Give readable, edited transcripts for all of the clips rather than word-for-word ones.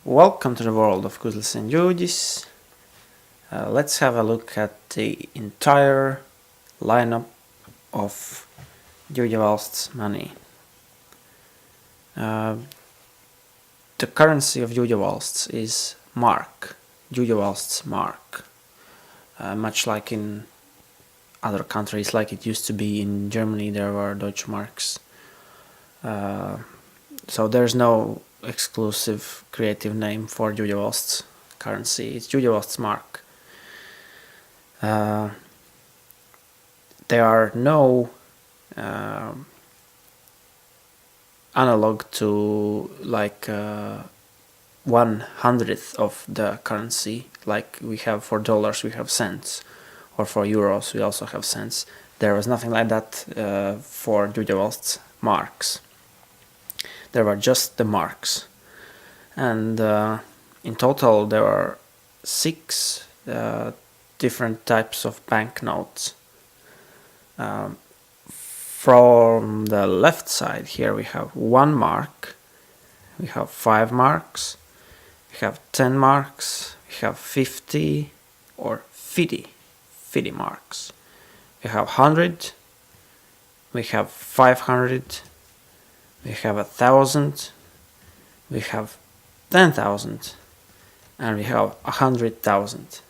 Welcome to the world of Kuzlis and Ģūģis. Let's have a look at the entire lineup of Ģūģavalsts money. The currency of Ģūģavalsts is mark, Ģūģavalsts mark. Much like in other countries, like it used to be in Germany, there were Deutsche Marks. So there's no exclusive creative name for Ģūģavalsts currency. It's Ģūģavalsts mark. There are no analog to like 1/100th of the currency, like we have for dollars we have cents, or for euros we also have cents. There was nothing like that for Ģūģavalsts marks. There were just the marks, and in total there are 6 different types of banknotes. From the left side here we have 1 mark, we have 5 marks, we have 10 marks, we have 50 or 50 marks, we have 100, we have 500, we have 1,000, we have 10,000, and we have 100,000.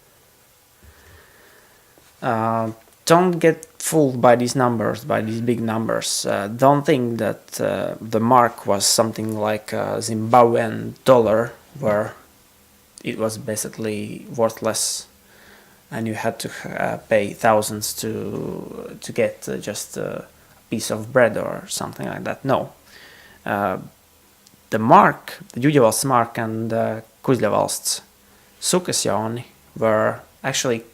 Don't get fooled by these numbers, by these big numbers. Don't think that the mark was something like a Zimbabwean dollar, where it was basically worthless and you had to pay thousands to get just a piece of bread or something like that. No. The mark, the Ģūģavalsts mark and the Ģūģavalsts sukasjauni were actually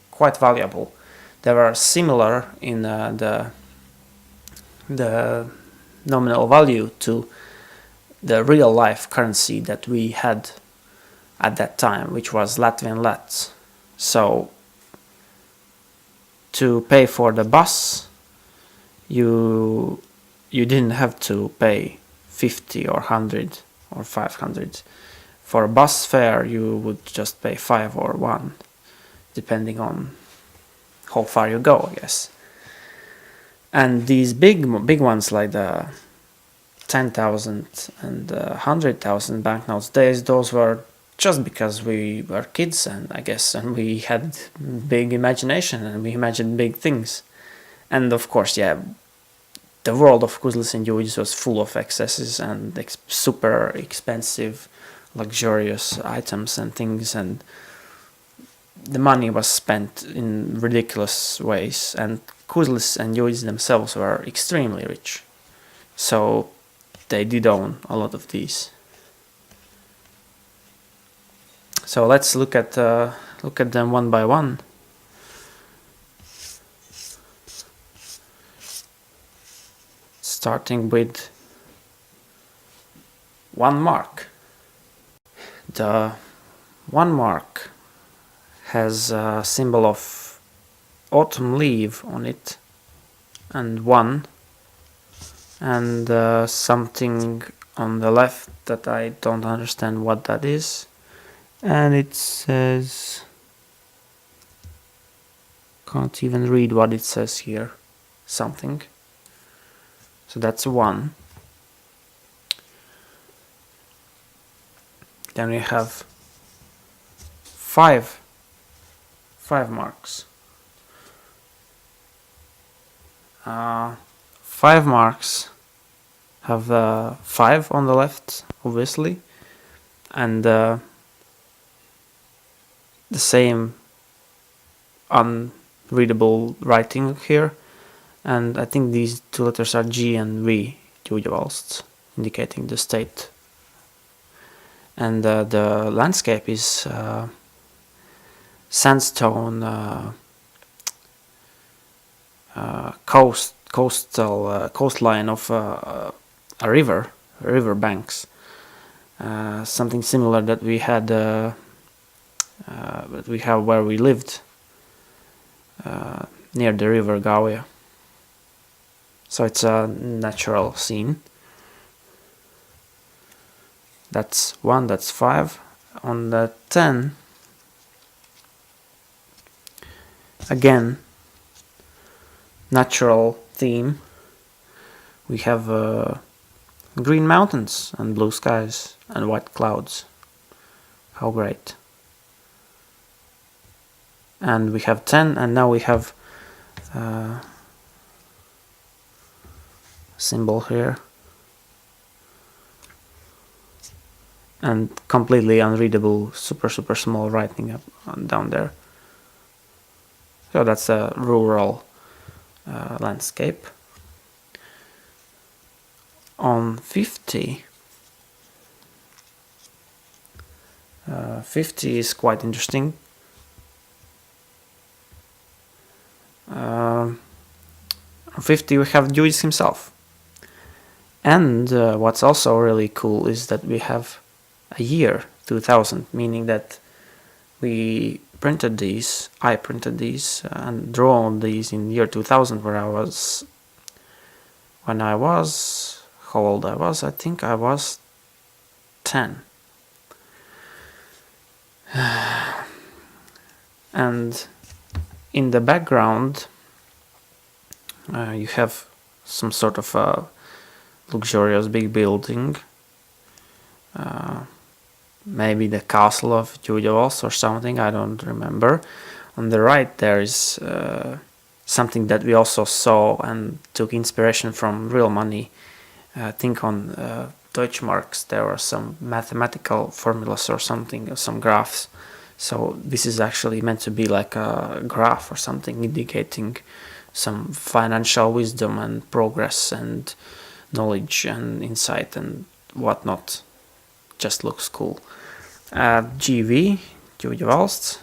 quite valuable. They were similar in the nominal value to the real life currency that we had at that time, which was Latvian lats. So to pay for the bus, you didn't have to pay 50 or 100 or 500. For a bus fare you would just pay 5 or 1, depending on how far you go, I guess. And these big ones, like the 10,000 and 100,000 banknotes, those were just because we were kids, and I guess, and we had big imagination and we imagined big things. And of course, yeah, the world of Kuzlis and Ģūģis was full of excesses and super expensive, luxurious items and things, and the money was spent in ridiculous ways, and Kuzlis and Ģūģis themselves were extremely rich, so they did own a lot of these. So let's look at them one by one. Starting with 1 mark. The 1 mark has a symbol of autumn leaf on it, and 1, and something on the left that I don't understand what that is, and it says, can't even read what it says here, something. So that's 1. Then we have 5 marks. 5 marks have 5 on the left, obviously, and the same unreadable writing here, and I think these 2 letters are G and V, Ģūģavalsts, indicating the state. And the landscape is sandstone coastline of a river banks, something similar that we had that we have where we lived, near the river Gauja. So it's a natural scene. That's 1, that's 5. On the 10, again, natural theme. We have green mountains and blue skies and white clouds. How great. And we have 10, and now we have symbol here. And completely unreadable, super small writing up down there. So that's a rural landscape. On 50, 50 is quite interesting. On 50 we have Ģūģis himself. And what's also really cool is that we have a year 2000, meaning that we printed these, I printed these and drawn these in year 2000, when I was, how old I was? I think I was 10. And in the background you have some sort of a luxurious big building, maybe the castle of Ģūģavalsts or something, I don't remember. On the right there is something that we also saw and took inspiration from real money. I think on Deutschmarks there were some mathematical formulas or something, or some graphs. So this is actually meant to be like a graph or something, indicating some financial wisdom and progress and knowledge and insight and whatnot. Just looks cool. GV, Ģūģavalsts,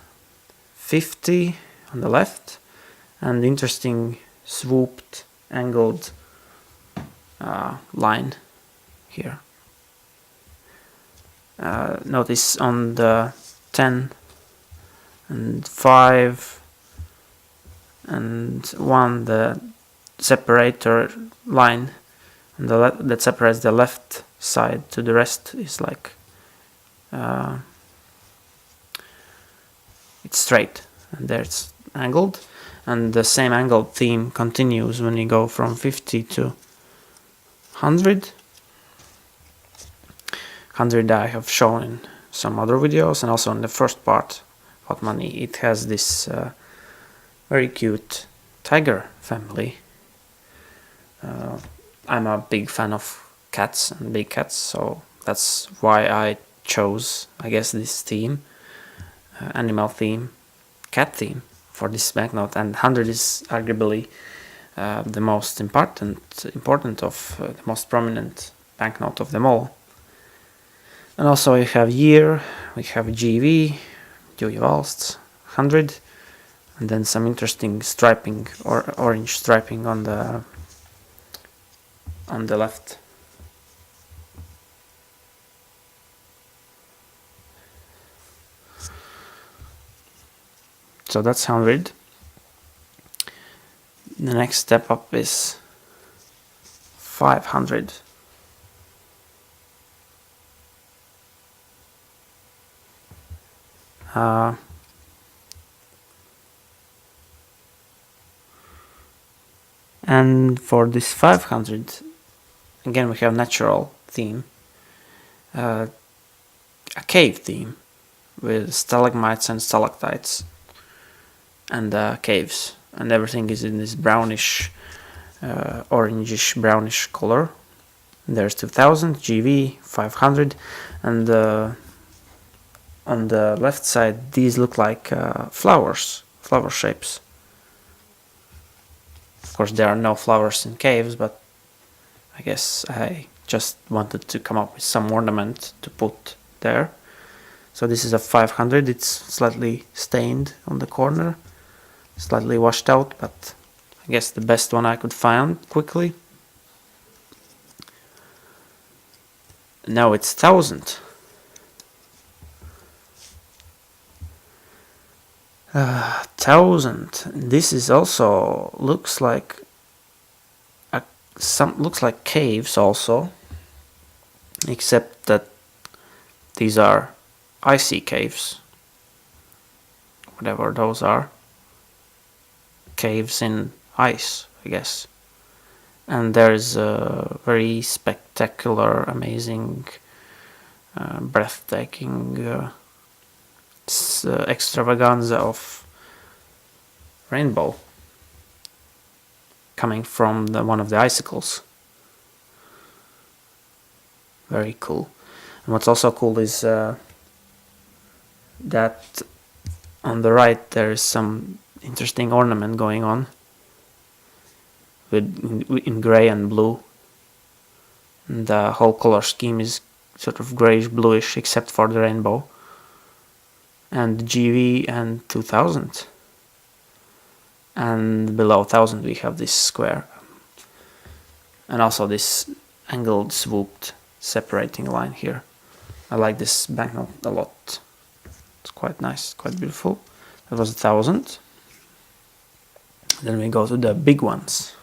50 on the left, and interesting swooped, angled line here. Notice on the 10 and 5 and 1, the separator line that separates the left side to the rest is like it's straight, and there it's angled, and the same angled theme continues when you go from 50 to 100. 100 I have shown in some other videos, and also in the first part about money. It has this very cute tiger family. I'm a big fan of cats and big cats, so that's why I chose, I guess, this theme, animal theme, cat theme for this banknote. And 100 is arguably the most important of the most prominent banknote of them all. And also we have year, we have GV, Ģūģavalsts, 100, and then some interesting striping or orange striping on the left. So that's 100. The next step up is 500. And for this 500, again we have natural theme, a cave theme with stalagmites and stalactites and caves, and everything is in this brownish, orangish brownish color. There's 2000, GV, 500, and on the left side these look like flower shapes. Of course there are no flowers in caves, but I guess I just wanted to come up with some ornament to put there. So this is a 500, it's slightly stained on the corner, slightly washed out, but I guess the best one I could find quickly. Now it's 1000. 1000. This is also looks like looks like caves also, except that these are icy caves, whatever those are, caves in ice, I guess. And there's a very spectacular, amazing, breathtaking extravaganza of rainbow coming from one of the icicles. Very cool. And what's also cool is that on the right there is some interesting ornament going on in gray and blue. And the whole color scheme is sort of grayish bluish except for the rainbow. And GV and 2000. And below 1000 we have this square. And also this angled swooped separating line here. I like this banknote a lot. It's quite nice, quite beautiful. That was 1000. Then we go to the big ones.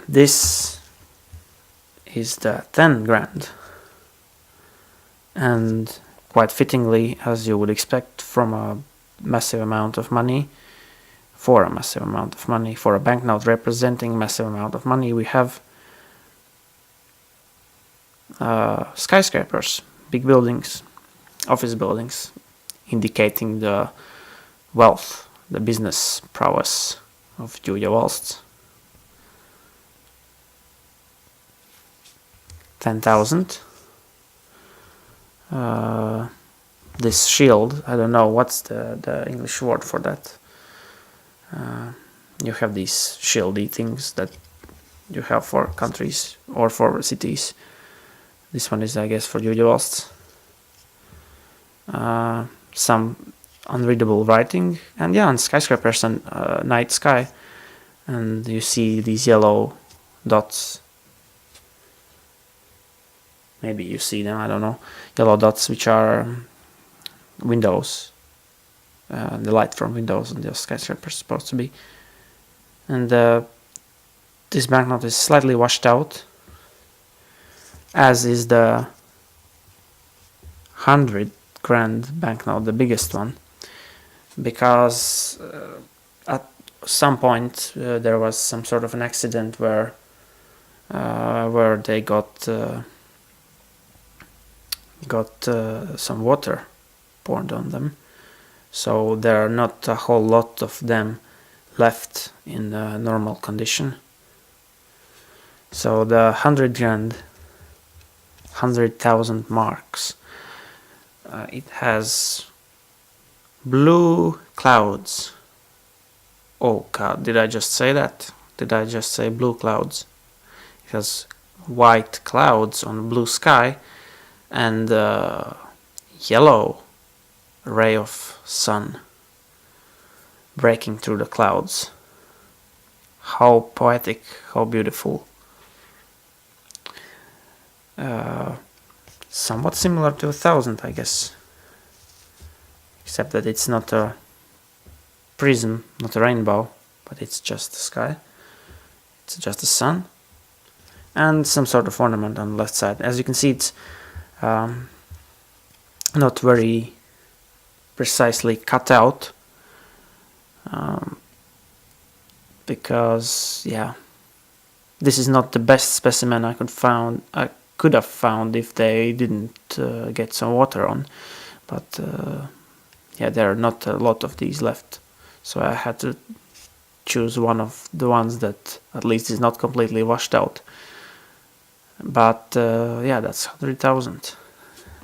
This is the 10 grand. And quite fittingly, as you would expect from a massive amount of money, for a massive amount of money, for a banknote representing a massive amount of money, we have skyscrapers, big buildings, office buildings, indicating the wealth, the business prowess of Ģūģavalsts. 10,000. This shield, I don't know what's the English word for that. You have these shieldy things that you have for countries or for cities. This one is, I guess, for Ģūģavalsts. Some unreadable writing, and yeah, on skyscrapers and night sky, and you see these yellow dots. Maybe you see them, I don't know. Yellow dots, which are windows, the light from windows on the skyscraper is supposed to be. And this banknote is slightly washed out, as is the 100 grand banknote, the biggest one, because at some point there was some sort of an accident where they got some water poured on them, so there are not a whole lot of them left in the normal condition. So the 100 grand, 100,000 marks, it has blue clouds. Oh god, did I just say that? Did I just say blue clouds? It has white clouds on blue sky and yellow ray of sun breaking through the clouds. How poetic, how beautiful. Somewhat similar to 1000, I guess, except that it's not a prism, not a rainbow, but it's just the sky. It's just the sun and some sort of ornament on the left side. As you can see, it's not very precisely cut out, because yeah, this is not the best specimen I could have found if they didn't get some water on, but yeah, there are not a lot of these left, so I had to choose one of the ones that at least is not completely washed out. But yeah, that's 100,000,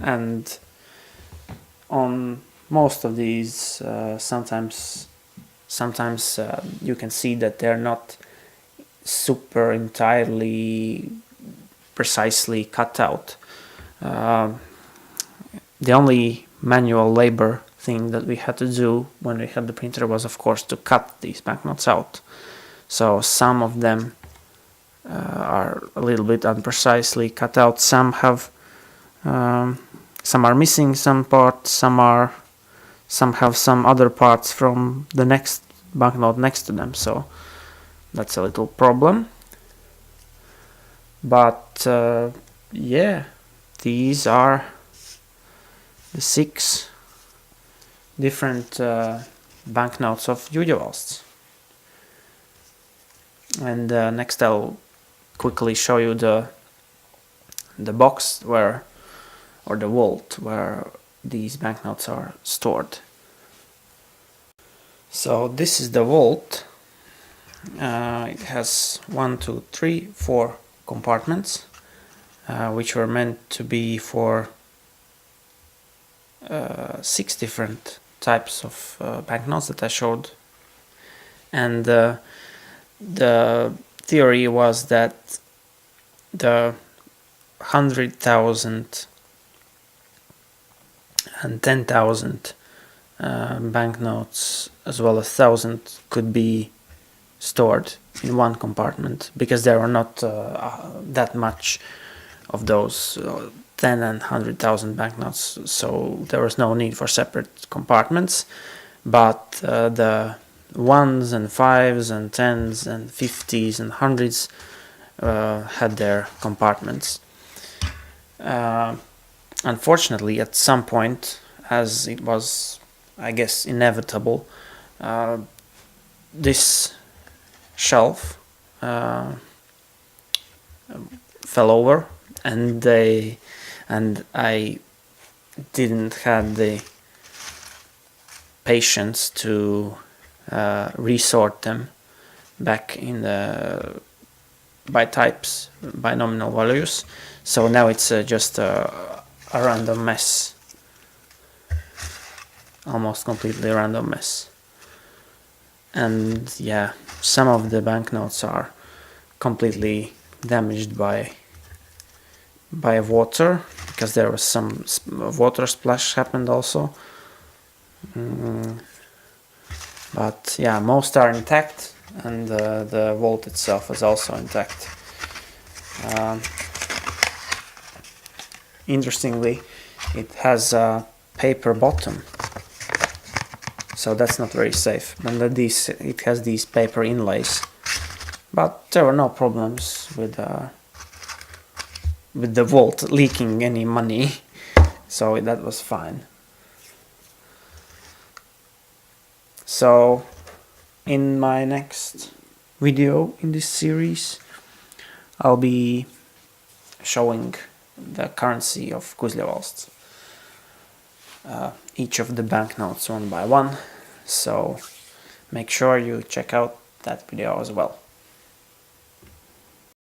and on most of these sometimes you can see that they're not super entirely precisely cut out. The only manual labor thing that we had to do when we had the printer was, of course, to cut these banknotes out. So some of them are a little bit unprecisely cut out. Some have some are missing some parts. Some have some other parts from the next banknote next to them. So that's a little problem. But yeah, these are the 6 different banknotes of Ģūģavalsts. And next I'll quickly show you the box where, or the vault where these banknotes are stored. So this is the vault. It has 1, 2, 3, 4 compartments, which were meant to be for 6 different types of banknotes that I showed. And the theory was that the 100,000 and 10,000 banknotes, as well as 1,000, could be stored in one compartment, because there were not that much of those 10 and 100,000 banknotes, so there was no need for separate compartments. But the 1s and 5s and 10s and 50s and 100s had their compartments. Unfortunately, at some point, as it was, I guess, inevitable, this shelf fell over, and I didn't have the patience to resort them back in by types, by nominal values. So now it's just a random mess, almost completely random mess. And yeah, some of the banknotes are completely damaged by water, because there was some water splash happened also. But yeah, most are intact, and the vault itself is also intact. Interestingly, it has a paper bottom, so that's not very safe. And it has these paper inlays, but there were no problems with the vault leaking any money, so that was fine. So in my next video in this series, I'll be showing the currency of Ģūģavalsts, each of the banknotes one by one, so make sure you check out that video as well.